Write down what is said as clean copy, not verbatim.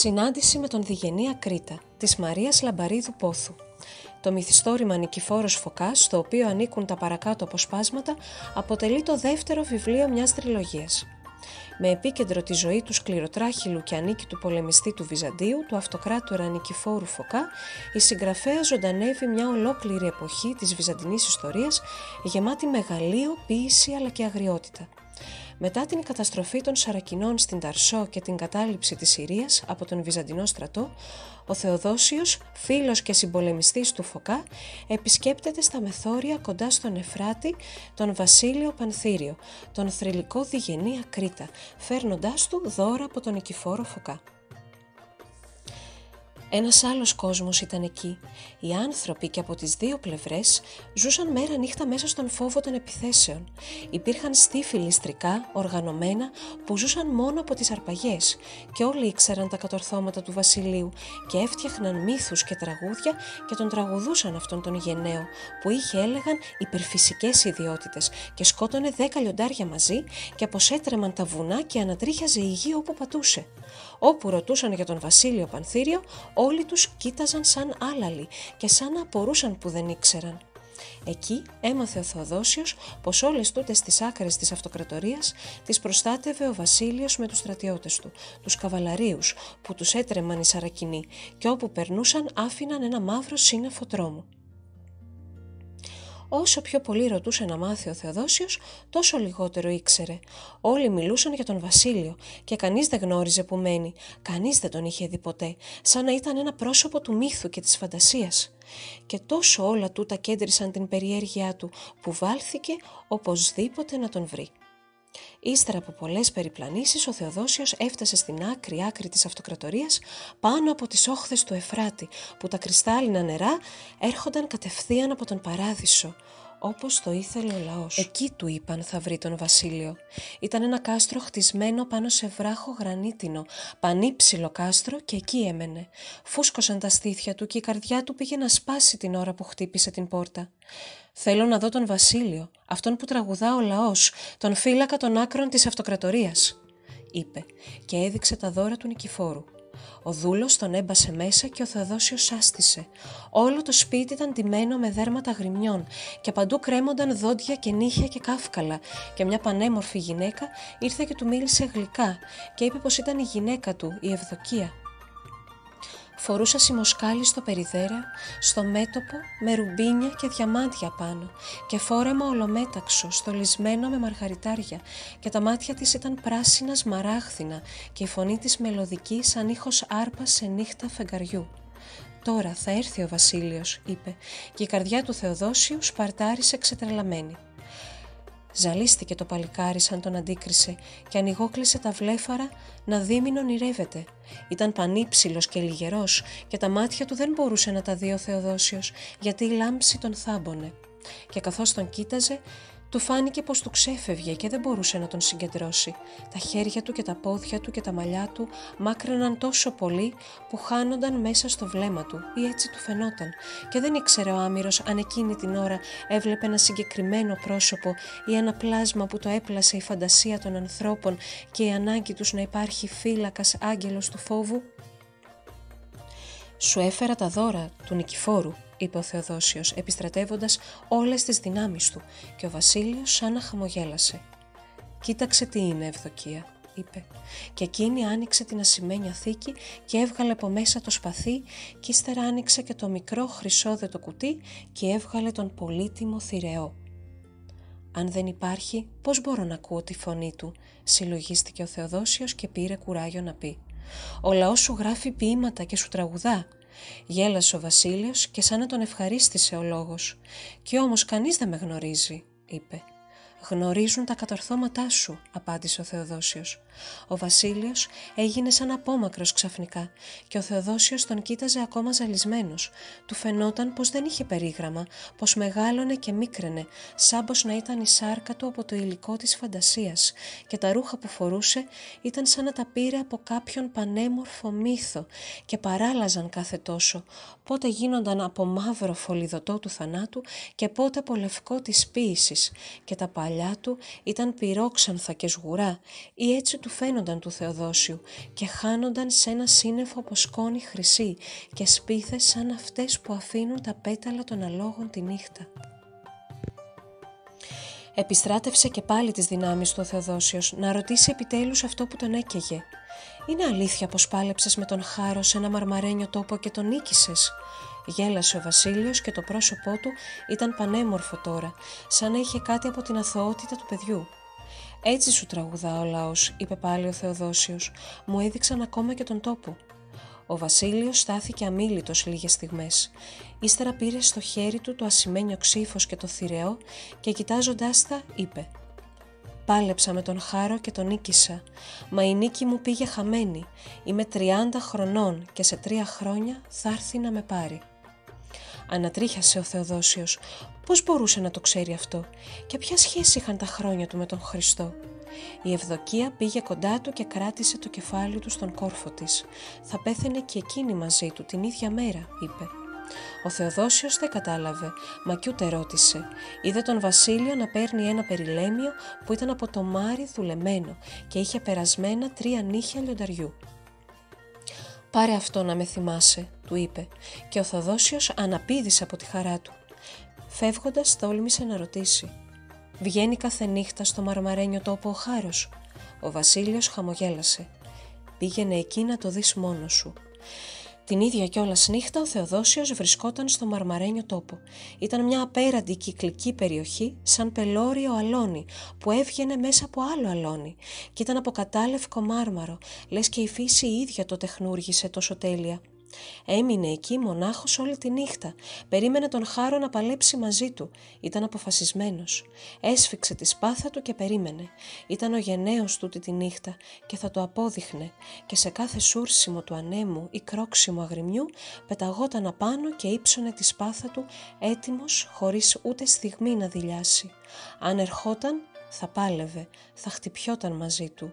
Συνάντηση με τον Διγενή Ακρίτα, της Μαρίας Λαμπαρίδου Πόθου. Το μυθιστόρημα Νικηφόρος Φωκάς, στο οποίο ανήκουν τα παρακάτω αποσπάσματα, αποτελεί το δεύτερο βιβλίο μιας τριλογίας. Με επίκεντρο τη ζωή του σκληροτράχυλου και ανίκητου πολεμιστή του Βυζαντίου, του αυτοκράτορα Νικηφόρου Φωκά, η συγγραφέα ζωντανεύει μια ολόκληρη εποχή της βυζαντινής ιστορίας, γεμάτη μεγαλείο, ποίηση αλλά και αγριότητα. Μετά την καταστροφή των Σαρακινών στην Ταρσό και την κατάληψη της Συρίας από τον Βυζαντινό στρατό, ο Θεοδόσιος, φίλος και συμπολεμιστής του Φωκά, επισκέπτεται στα μεθόρια κοντά στον Εφράτη τον Βασίλειο Πανθύριο, τον θρυλικό Διγενή Ακρίτα, φέρνοντάς του δώρα από τον Νικηφόρο Φωκά. Ένας άλλος κόσμος ήταν εκεί. Οι άνθρωποι και από τις δύο πλευρές ζούσαν μέρα νύχτα μέσα στον φόβο των επιθέσεων. Υπήρχαν στίφοι ληστρικά, οργανωμένα, που ζούσαν μόνο από τις αρπαγές και όλοι ήξεραν τα κατορθώματα του βασιλείου και έφτιαχναν μύθους και τραγούδια και τον τραγουδούσαν αυτόν τον γενναίο που είχε, έλεγαν, υπερφυσικές ιδιότητες και σκότωνε 10 λιοντάρια μαζί και αποσέτρεμαν τα βουνά και ανατρίχιαζε η γη όπου πατούσε. Όπου ρωτούσαν για τον Βασίλειο Πανθύριο, όλοι τους κοίταζαν σαν άλαλοι και σαν να απορούσαν που δεν ήξεραν. Εκεί έμαθε ο Θεοδόσιος πως όλες τούτες τις άκρες της αυτοκρατορίας τις προστάτευε ο Βασίλειος με τους στρατιώτες του, τους καβαλαρίους που τους έτρεμαν οι Σαρακινοί και όπου περνούσαν άφηναν ένα μαύρο σύννεφο τρόμου. Όσο πιο πολύ ρωτούσε να μάθει ο Θεοδόσιος, τόσο λιγότερο ήξερε. Όλοι μιλούσαν για τον Βασίλειο και κανείς δεν γνώριζε που μένει, κανείς δεν τον είχε δει ποτέ, σαν να ήταν ένα πρόσωπο του μύθου και της φαντασίας. Και τόσο όλα τούτα κέντρισαν την περιέργειά του, που βάλθηκε οπωσδήποτε να τον βρει. Ύστερα από πολλές περιπλανήσεις, ο Θεοδόσιος έφτασε στην άκρη της αυτοκρατορίας, πάνω από τις όχθες του Εφράτη, που τα κρυστάλλινα νερά έρχονταν κατευθείαν από τον Παράδεισο, όπως το ήθελε ο λαός. Εκεί, του είπαν, θα βρει τον Βασίλειο. Ήταν ένα κάστρο χτισμένο πάνω σε βράχο γρανίτινο, πανύψηλο κάστρο, και εκεί έμενε. Φούσκωσαν τα στήθια του και η καρδιά του πήγε να σπάσει την ώρα που χτύπησε την πόρτα. «Θέλω να δω τον Βασίλειο, αυτόν που τραγουδά ο λαός, τον φύλακα των άκρων της αυτοκρατορίας», είπε και έδειξε τα δώρα του Νικηφόρου. Ο δούλος τον έμπασε μέσα και ο Θεοδόσιος άστησε. Όλο το σπίτι ήταν ντυμένο με δέρματα γριμιών και παντού κρέμονταν δόντια και νύχια και κάφκαλα, και μια πανέμορφη γυναίκα ήρθε και του μίλησε γλυκά και είπε πως ήταν η γυναίκα του, η Ευδοκία. Φορούσα σιμοσκάλι στο περιδέρα, στο μέτωπο με ρουμπίνια και διαμάντια πάνω και φόρεμα ολομέταξο, στολισμένο με μαργαριτάρια, και τα μάτια της ήταν πράσινα σμαράγδινα και η φωνή της μελωδική σαν ήχος άρπας σε νύχτα φεγγαριού. «Τώρα θα έρθει ο Βασίλειος», είπε, και η καρδιά του Θεοδόσιου σπαρτάρισε ξετρελαμένη. Ζαλίστηκε το παλικάρι σαν τον αντίκρισε και ανοιγόκλεισε τα βλέφαρα να δει μην ονειρεύεται. Ήταν πανύψηλος και λιγερός και τα μάτια του δεν μπορούσε να τα δει ο Θεοδόσιος, γιατί η λάμψη τον θάμπονε. Και καθώς τον κοίταζε, του φάνηκε πως του ξέφευγε και δεν μπορούσε να τον συγκεντρώσει. Τα χέρια του και τα πόδια του και τα μαλλιά του μάκραιναν τόσο πολύ που χάνονταν μέσα στο βλέμμα του, ή έτσι του φαινόταν, και δεν ήξερε ο άμυρος αν εκείνη την ώρα έβλεπε ένα συγκεκριμένο πρόσωπο ή ένα πλάσμα που το έπλασε η φαντασία των ανθρώπων και η ανάγκη τους να υπάρχει φύλακας άγγελος του φόβου. «Σου έφερα τα δώρα του Νικηφόρου», είπε ο Θεοδόσιος, επιστρατεύοντας όλες τις δυνάμεις του, και ο Βασίλειος σαν να χαμογέλασε. «Κοίταξε τι είναι, Ευδοκία», είπε, και εκείνη άνοιξε την ασημένια θήκη και έβγαλε από μέσα το σπαθί, και ύστερα άνοιξε και το μικρό χρυσόδετο κουτί και έβγαλε τον πολύτιμο θηρεό. «Αν δεν υπάρχει, πώς μπορώ να ακούω τη φωνή του», συλλογίστηκε ο Θεοδόσιος και πήρε κουράγιο να πει. «Ο λαός σου γράφει ποίηματα και σου τραγουδά». Γέλασε ο Βασίλειος και σαν να τον ευχαρίστησε ο λόγος. «Κι όμως κανείς δεν με γνωρίζει», είπε. «Γνωρίζουν τα κατορθώματά σου», απάντησε ο Θεοδόσιος. Ο Βασίλειος έγινε σαν απόμακρος ξαφνικά και ο Θεοδόσιος τον κοίταζε ακόμα ζαλισμένος. Του φαινόταν πως δεν είχε περίγραμμα, πως μεγάλωνε και μίκραινε, σαν πως να ήταν η σάρκα του από το υλικό της φαντασίας, και τα ρούχα που φορούσε ήταν σαν να τα πήρε από κάποιον πανέμορφο μύθο και παράλαζαν κάθε τόσο, πότε γίνονταν από μαύρο φωλιδωτό του θανάτου και πότε από λευκό της ποίησης, και τα παλιά μαλλιά του ήταν πυρόξανθα και σγουρά ή έτσι του φαίνονταν του Θεοδόσιου και χάνονταν σε ένα σύννεφο από σκόνη χρυσή και σπίθες σαν αυτές που αφήνουν τα πέταλα των αλόγων τη νύχτα. Επιστράτευσε και πάλι τις δυνάμεις του ο Θεοδόσιος να ρωτήσει επιτέλους αυτό που τον έκαιγε. «Είναι αλήθεια πως πάλεψες με τον Χάρο σε ένα μαρμαρένιο τόπο και τον νίκησες?» Γέλασε ο Βασίλειος και το πρόσωπό του ήταν πανέμορφο τώρα, σαν να είχε κάτι από την αθωότητα του παιδιού. «Έτσι σου τραγουδά ο λαός», είπε πάλι ο Θεοδόσιος, «μου έδειξαν ακόμα και τον τόπο». Ο Βασίλειος στάθηκε αμίλητος λίγες στιγμές. Ύστερα πήρε στο χέρι του το ασημένιο ξύφος και το θηρεό και κοιτάζοντάς τα είπε «Πάλεψα με τον Χάρο και τον νίκησα, μα η νίκη μου πήγε χαμένη. Είμαι 30 χρονών και σε 3 χρόνια θα έρθει να με πάρει». Ανατρίχιασε ο Θεοδόσιος. Πώς μπορούσε να το ξέρει αυτό και ποια σχέση είχαν τα χρόνια του με τον Χριστό? Η Ευδοκία πήγε κοντά του και κράτησε το κεφάλι του στον κόρφο της. «Θα πέθαινε και εκείνη μαζί του την ίδια μέρα», είπε. Ο Θεοδόσιος δεν κατάλαβε, μα κι ούτε ρώτησε. Είδε τον Βασίλειο να παίρνει ένα περιλέμιο που ήταν από το μάρι δουλεμένο και είχε περασμένα 3 νύχια λιονταριού. «Πάρε αυτό να με θυμάσαι», του είπε, και ο Θεοδόσιος αναπήδησε από τη χαρά του. Φεύγοντας τόλμησε να ρωτήσει «Βγαίνει κάθε νύχτα στο μαρμαρένιο τόπο ο Χάρος?» Ο Βασίλειος χαμογέλασε. «Πήγαινε εκεί να το δεις μόνος σου». Την ίδια κιόλας νύχτα ο Θεοδόσιος βρισκόταν στο μαρμαρένιο τόπο. Ήταν μια απέραντη κυκλική περιοχή σαν πελώριο αλόνι που έβγαινε μέσα από άλλο αλόνι και ήταν από κατάλευκο μάρμαρο, λες και η φύση η ίδια το τεχνούργησε τόσο τέλεια. Έμεινε εκεί μονάχος όλη τη νύχτα. Περίμενε τον Χάρο να παλέψει μαζί του. Ήταν αποφασισμένος. Έσφιξε τη σπάθα του και περίμενε. Ήταν ο γενναίος τούτη τη νύχτα και θα το απόδειχνε. Και σε κάθε σούρσιμο του ανέμου ή κρόξιμο αγριμιού πεταγόταν απάνω και ύψωνε τη σπάθα του, έτοιμος χωρίς ούτε στιγμή να δειλιάσει. Αν ερχόταν θα πάλευε, θα χτυπιόταν μαζί του.